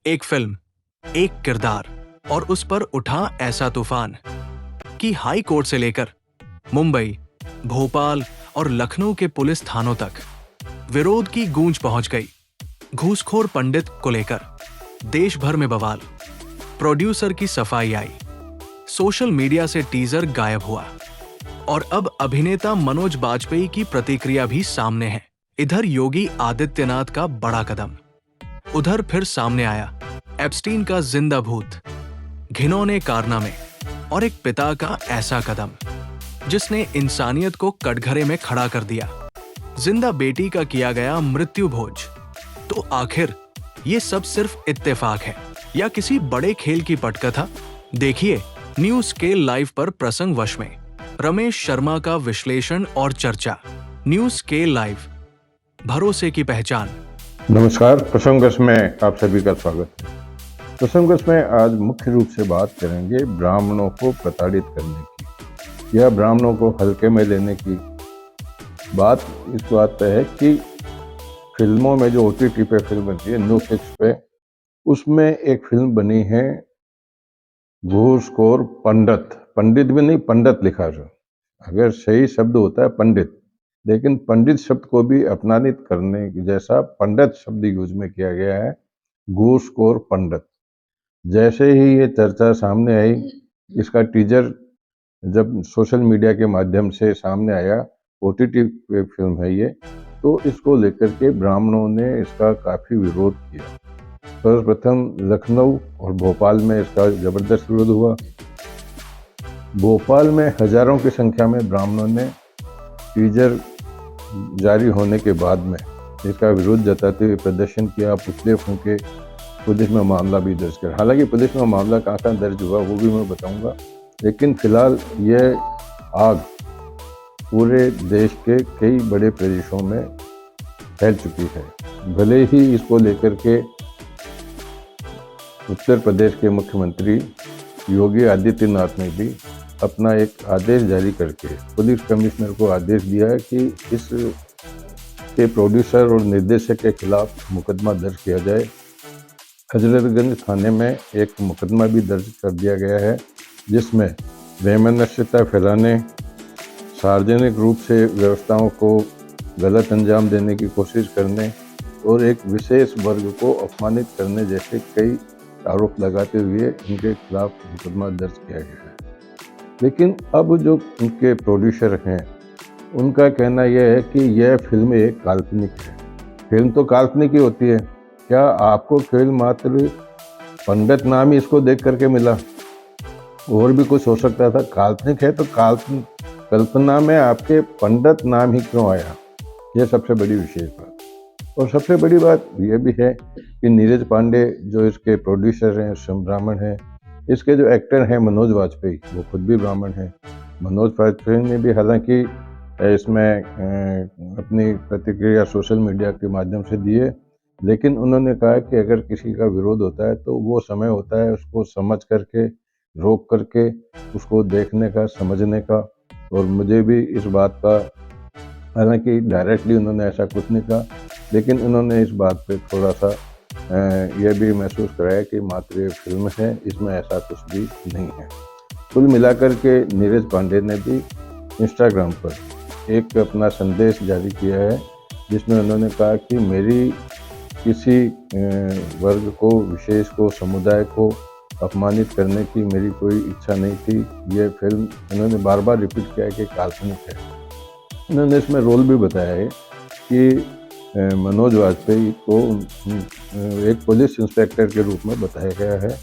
एक फिल्म, एक किरदार और उस पर उठा ऐसा तूफान कि हाई कोर्ट से लेकर मुंबई, भोपाल और लखनऊ के पुलिस थानों तक विरोध की गूंज पहुंच गई। घूसखोर पंडित को लेकर देश भर में बवाल, प्रोड्यूसर की सफाई आई, सोशल मीडिया से टीजर गायब हुआ और अब अभिनेता मनोज बाजपेयी की प्रतिक्रिया भी सामने है। इधर योगी आदित्यनाथ का बड़ा कदम, उधर फिर सामने आया एप्स्टीन का जिंदा भूत, घिनौने कारनामे और एक पिता का ऐसा कदम जिसने इंसानियत को कटघरे में खड़ा कर दिया। जिंदा बेटी का किया गया मृत्यु भोज। तो आखिर ये सब सिर्फ इत्तेफाक है या किसी बड़े खेल की पटकथा? देखिए न्यूज स्केल लाइव पर प्रसंग वश में रमेश शर्मा का विश्लेषण और चर्चा। न्यूज स्केल लाइव, भरोसे की पहचान। नमस्कार, प्रसंगस में आप सभी का स्वागत है। प्रसंगस में आज मुख्य रूप से बात करेंगे ब्राह्मणों को प्रताड़ित करने की या ब्राह्मणों को हल्के में लेने की। बात इस बात पे है कि फिल्मों में जो OTT पे फिल्म बनती है, न्यूफ्लिक्स पे, उसमें एक फिल्म बनी है घूसखोर पंडित। पंडित भी नहीं, पंडित लिखा जो, अगर सही शब्द होता है पंडित, लेकिन पंडित शब्द को भी अपमानित करने जैसा पंडित शब्द यूज में किया गया है, घूसखोर पंडित। जैसे ही ये चर्चा सामने आई, इसका टीजर जब सोशल मीडिया के माध्यम से सामने आया, OTT पे फिल्म है ये, तो इसको लेकर के ब्राह्मणों ने इसका काफी विरोध किया। सर्वप्रथम लखनऊ और भोपाल में इसका जबरदस्त विरोध हुआ। भोपाल में हजारों की संख्या में ब्राह्मणों ने टीजर जारी होने के बाद में इसका विरोध जताते हुए प्रदर्शन किया, पुतले फूंके, पुलिस में मामला भी दर्ज किया। हालांकि पुलिस में मामला कहाँ दर्ज हुआ वो भी मैं बताऊंगा, लेकिन फिलहाल यह आग पूरे देश के कई बड़े प्रदेशों में फैल चुकी है। भले ही इसको लेकर के उत्तर प्रदेश के मुख्यमंत्री योगी आदित्यनाथ ने भी अपना एक आदेश जारी करके पुलिस कमिश्नर को आदेश दिया है कि इस के प्रोड्यूसर और निर्देशक के खिलाफ मुकदमा दर्ज किया जाए। हजरतगंज थाने में एक मुकदमा भी दर्ज कर दिया गया है, जिसमें वैमनस्यता फैलाने, सार्वजनिक रूप से व्यवस्थाओं को गलत अंजाम देने की कोशिश करने और एक विशेष वर्ग को अपमानित करने जैसे कई आरोप लगाते हुए इनके खिलाफ मुकदमा दर्ज किया गया है। लेकिन अब जो उनके प्रोड्यूसर हैं, उनका कहना यह है कि यह फिल्म एक काल्पनिक है। फिल्म तो काल्पनिक ही होती है, क्या आपको केवल मात्र पंडित नाम ही इसको देख करके मिला? और भी कुछ हो सकता था। काल्पनिक है तो कल्पना में आपके पंडित नाम ही क्यों आया? यह सबसे बड़ी विशेष बात। और सबसे बड़ी बात यह भी है कि नीरज पांडे जो इसके प्रोड्यूसर हैं, स्वयं ब्राह्मण हैं। इसके जो एक्टर हैं मनोज वाजपेयी, वो खुद भी ब्राह्मण हैं। मनोज वाजपेयी ने भी हालांकि इसमें अपनी प्रतिक्रिया सोशल मीडिया के माध्यम से दी है, लेकिन उन्होंने कहा कि अगर किसी का विरोध होता है तो वो समय होता है उसको समझ करके, रोक करके उसको देखने का, समझने का। और मुझे भी इस बात का, हालांकि डायरेक्टली उन्होंने ऐसा कुछ नहीं कहा, लेकिन उन्होंने इस बात पे थोड़ा सा यह भी महसूस कराया कि मात्र ये फिल्म है, इसमें ऐसा कुछ भी नहीं है। कुल मिलाकर के नीरज पांडे ने भी इंस्टाग्राम पर एक अपना संदेश जारी किया है, जिसमें उन्होंने कहा कि मेरी किसी वर्ग को, विशेष को, समुदाय को अपमानित करने की मेरी कोई इच्छा नहीं थी। यह फिल्म, उन्होंने बार बार रिपीट किया है कि काल्पनिक है। उन्होंने इसमें रोल भी बताया है कि मनोज वाजपेयी को एक पुलिस इंस्पेक्टर के रूप में बताया गया है,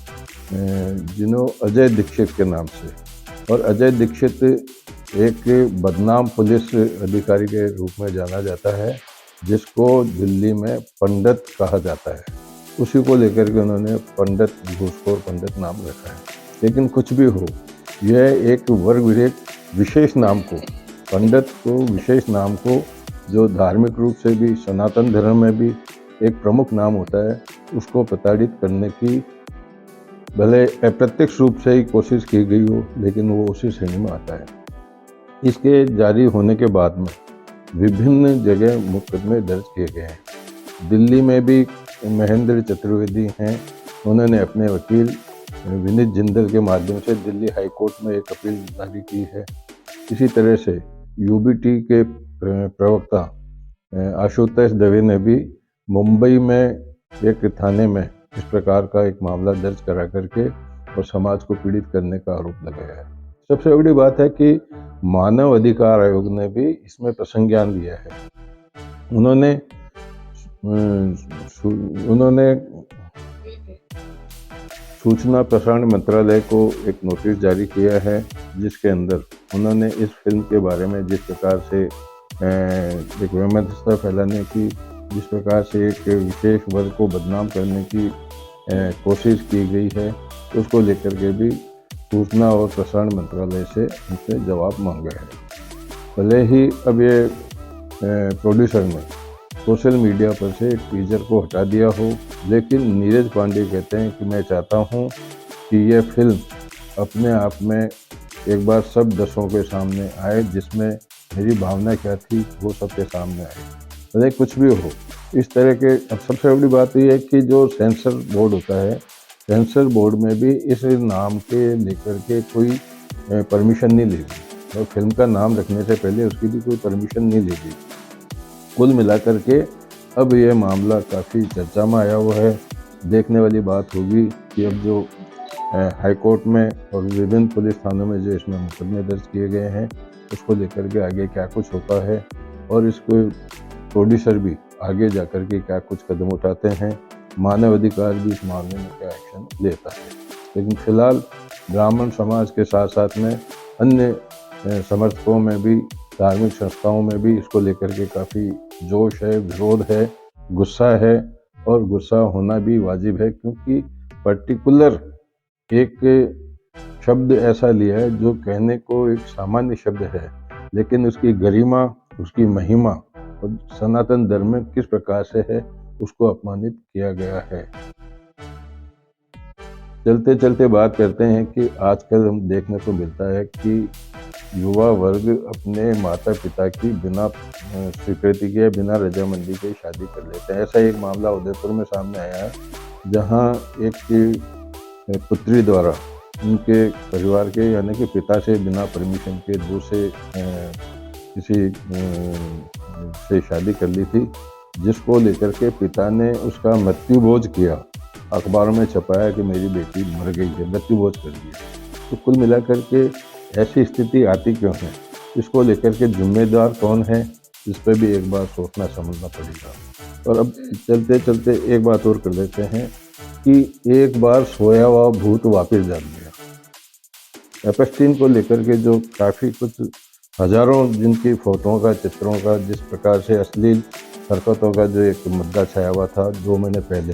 जिन्हों अजय दीक्षित के नाम से। और अजय दीक्षित एक बदनाम पुलिस अधिकारी के रूप में जाना जाता है, जिसको दिल्ली में पंडित कहा जाता है। उसी को लेकर के उन्होंने पंडित, घूसखोर पंडित नाम रखा है। लेकिन कुछ भी हो, यह एक वर्ग विशेष नाम को, पंडित को, विशेष नाम को, जो धार्मिक रूप से भी, सनातन धर्म में भी एक प्रमुख नाम होता है, उसको प्रताड़ित करने की भले अप्रत्यक्ष रूप से ही कोशिश की गई हो, लेकिन वो उसी श्रेणी में आता है। इसके जारी होने के बाद में विभिन्न जगह मुकदमे दर्ज किए गए हैं। दिल्ली में भी महेंद्र चतुर्वेदी हैं, उन्होंने अपने वकील विनीत जिंदल के माध्यम से दिल्ली हाई कोर्ट में एक अपील जारी की है। इसी तरह से यूबीटी के प्रवक्ता आशुतोष दवे ने भी मुंबई में एक थाने में इस प्रकार का एक मामला दर्ज करा करके और समाज को पीड़ित करने का आरोप लगाया है। सबसे बड़ी बात है कि मानव अधिकार आयोग ने भी इसमें प्रसंज्ञान लिया है। उन्होंने सूचना प्रसारण मंत्रालय को एक नोटिस जारी किया है, जिसके अंदर उन्होंने इस फिल्म के बारे में जिस प्रकार से एक वैमनस्यता फैलाने की, जिस प्रकार से एक विशेष वर्ग को बदनाम करने की कोशिश की गई है, उसको लेकर के भी सूचना और प्रसारण मंत्रालय से उनसे जवाब मांगा है। भले ही अब ये प्रोड्यूसर ने सोशल मीडिया पर से टीजर को हटा दिया हो, लेकिन नीरज पांडे कहते हैं कि मैं चाहता हूं कि यह फिल्म अपने आप में एक बार सब दर्शकों के सामने आए, जिसमें मेरी भावना क्या थी वो सबके सामने आए, भले कुछ भी हो। इस तरह के अब सबसे बड़ी बात यह है कि जो सेंसर बोर्ड होता है, सेंसर बोर्ड में भी इस नाम के लेकर के कोई परमिशन नहीं ली गई और फिल्म का नाम रखने से पहले उसकी भी कोई परमिशन नहीं ली गई। कुल मिलाकर के अब यह मामला काफ़ी चर्चा में आया हुआ है। देखने वाली बात होगी कि अब जो हाई कोर्ट में और विभिन्न पुलिस थानों में जो इसमें मुकदमे दर्ज किए गए हैं, उसको लेकर के आगे क्या कुछ होता है और इसको प्रोड्यूसर भी आगे जाकर के क्या कुछ कदम उठाते हैं, मानव अधिकार भी इस मामले में क्या एक्शन लेता है। लेकिन फिलहाल ब्राह्मण समाज के साथ साथ में अन्य समर्थकों में भी, धार्मिक संस्थाओं में भी इसको लेकर के काफ़ी जोश है, विरोध है, गुस्सा है, और गुस्सा होना भी वाजिब है, क्योंकि पर्टिकुलर एक शब्द ऐसा लिया है जो कहने को एक सामान्य शब्द है, लेकिन उसकी गरिमा, उसकी महिमा और सनातन धर्म में किस प्रकार से है, उसको अपमानित किया गया है। चलते चलते बात करते हैं कि आजकल हम देखने को मिलता है कि युवा वर्ग अपने माता पिता की बिना स्वीकृति के, बिना रजामंदी के शादी कर लेते हैं। ऐसा एक मामला उदयपुर में सामने आया है, जहां एक पुत्री द्वारा उनके परिवार के यानी कि पिता से बिना परमिशन के दूसरे किसी से शादी कर ली थी, जिसको लेकर के पिता ने उसका मृत्यु भोज किया। अखबारों में छपाया कि मेरी बेटी मर गई है, मृत्यु भोज कर दिया। तो कुल मिलाकर के ऐसी स्थिति आती क्यों है, इसको लेकर के जिम्मेदार कौन है, इस पर भी एक बार सोचना समझना पड़ेगा। और अब चलते चलते एक बात और कर लेते हैं कि एक बार सोया हुआ भूत वापस जाग गया। एपस्टीन को लेकर के जो काफ़ी कुछ हजारों जिनकी फोटोओं का, चित्रों का, जिस प्रकार से अश्लील हरकतों का जो एक मुद्दा छाया हुआ था 2 महीने पहले,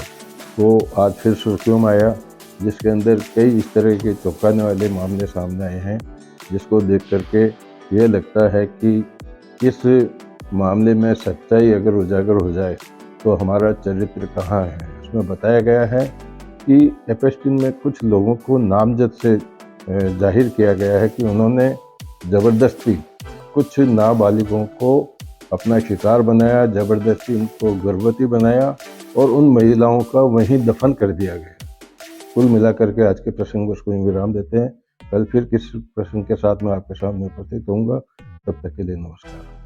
वो आज फिर सुर्खियों में आया, जिसके अंदर कई इस तरह के चौंकाने वाले मामले सामने आए हैं, जिसको देख करके ये लगता है कि इस मामले में सच्चाई अगर उजागर हो जाए तो हमारा चरित्र कहाँ है। इसमें बताया गया है कि एपस्टीन में कुछ लोगों को नामजद से जाहिर किया गया है कि उन्होंने ज़बरदस्ती कुछ नाबालिगों को अपना शिकार बनाया, ज़बरदस्ती उनको गर्भवती बनाया और उन महिलाओं का वहीं दफन कर दिया गया। कुल मिलाकर के आज के प्रसंग को इसको विराम देते हैं। कल फिर किस प्रसंग के साथ मैं आपके सामने उपस्थित होऊंगा। तब तक के लिए नमस्कार।